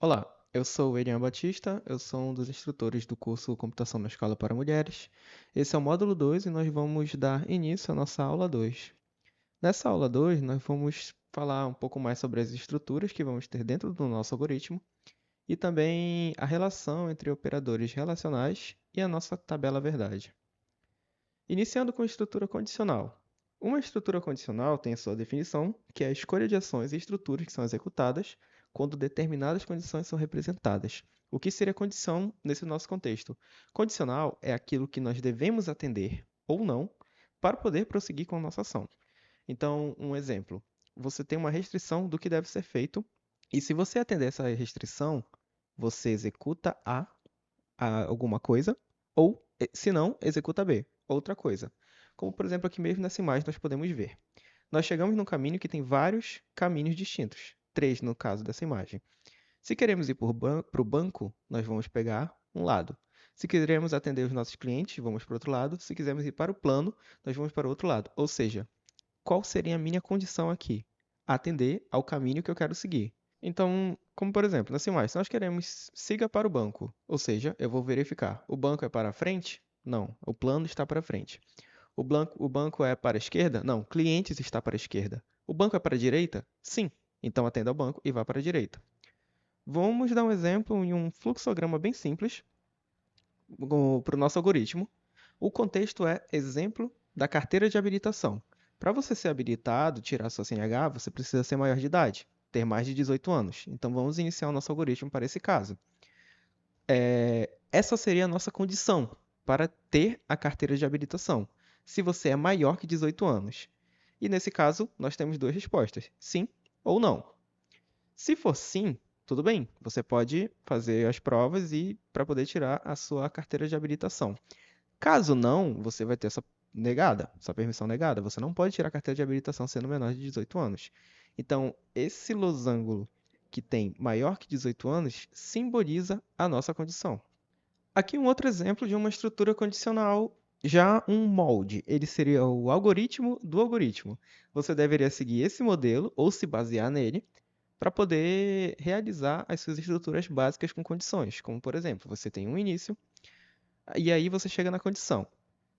Olá, eu sou o Elian Batista, eu sou um dos instrutores do curso Computação na Escola para Mulheres. Esse é o módulo 2 e nós vamos dar início à nossa aula 2. Nessa aula 2, nós vamos falar um pouco mais sobre as estruturas que vamos ter dentro do nosso algoritmo e também a relação entre operadores relacionais e a nossa tabela verdade. Iniciando com a estrutura condicional. Uma estrutura condicional tem a sua definição, que é a escolha de ações e estruturas que são executadas quando determinadas condições são representadas. O que seria condição nesse nosso contexto? Condicional é aquilo que nós devemos atender ou não para poder prosseguir com a nossa ação. Então, um exemplo: você tem uma restrição do que deve ser feito, e se você atender essa restrição, você executa a alguma coisa, ou, se não, executa B, outra coisa. Como, por exemplo, aqui mesmo nessa imagem nós podemos ver. Nós chegamos num caminho que tem vários caminhos distintos, três no caso dessa imagem. Se queremos ir para o banco, nós vamos pegar um lado. Se queremos atender os nossos clientes, vamos para o outro lado. Se quisermos ir para o plano, nós vamos para o outro lado. Ou seja, qual seria a minha condição aqui? Atender ao caminho que eu quero seguir. Então, como por exemplo, nessa imagem, se nós queremos siga para o banco, ou seja, eu vou verificar, o banco é para frente? Não, o plano está para frente. O banco é para a esquerda? Não, clientes está para a esquerda. O banco é para a direita? Sim. Então atenda ao banco e vá para a direita. Vamos dar um exemplo em um fluxograma bem simples para o nosso algoritmo. O contexto é exemplo da carteira de habilitação. Para você ser habilitado, tirar sua CNH, você precisa ser maior de idade, ter mais de 18 anos. Então vamos iniciar o nosso algoritmo para esse caso. Essa seria a nossa condição para ter a carteira de habilitação, se você é maior que 18 anos. E nesse caso, nós temos duas respostas: sim ou não. Se for sim, tudo bem, você pode fazer as provas e para poder tirar a sua carteira de habilitação. Caso não, você vai ter essa negada, sua permissão negada. Você não pode tirar a carteira de habilitação sendo menor de 18 anos. Então, esse losango que tem maior que 18 anos simboliza a nossa condição. Aqui um outro exemplo de uma estrutura condicional, já um molde. Ele seria o algoritmo do algoritmo. Você deveria seguir esse modelo ou se basear nele para poder realizar as suas estruturas básicas com condições. Como, por exemplo, você tem um início e aí você chega na condição.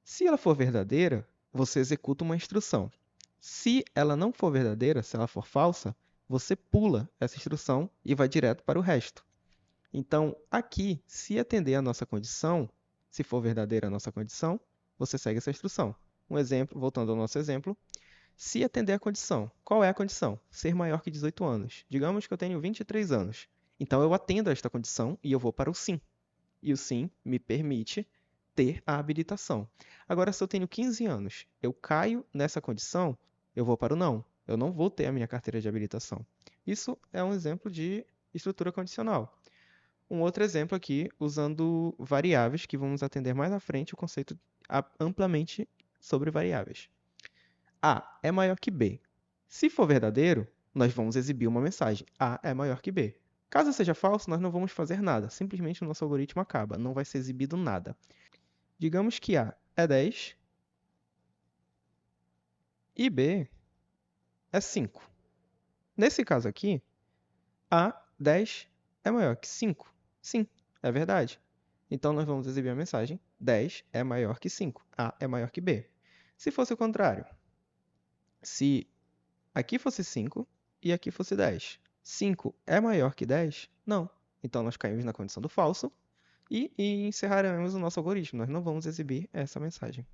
Se ela for verdadeira, você executa uma instrução. Se ela não for verdadeira, se ela for falsa, você pula essa instrução e vai direto para o resto. Então, aqui, se atender a nossa condição, se for verdadeira a nossa condição, você segue essa instrução. Um exemplo, voltando ao nosso exemplo, se atender a condição, qual é a condição? Ser maior que 18 anos. Digamos que eu tenho 23 anos. Então, eu atendo a esta condição e eu vou para o sim. E o sim me permite ter a habilitação. Agora, se eu tenho 15 anos, eu caio nessa condição, eu vou para o não. Eu não vou ter a minha carteira de habilitação. Isso é um exemplo de estrutura condicional. Um outro exemplo aqui, usando variáveis, que vamos atender mais à frente o conceito amplamente sobre variáveis. A é maior que B. Se for verdadeiro, nós vamos exibir uma mensagem: A é maior que B. Caso seja falso, nós não vamos fazer nada. Simplesmente o nosso algoritmo acaba. Não vai ser exibido nada. Digamos que A é 10 e B é 5. Nesse caso aqui, A 10 é maior que 5. Sim, é verdade. Então nós vamos exibir a mensagem: 10 é maior que 5. A é maior que B. Se fosse o contrário, se aqui fosse 5 e aqui fosse 10, 5 é maior que 10? Não. Então nós caímos na condição do falso e encerraremos o nosso algoritmo. Nós não vamos exibir essa mensagem.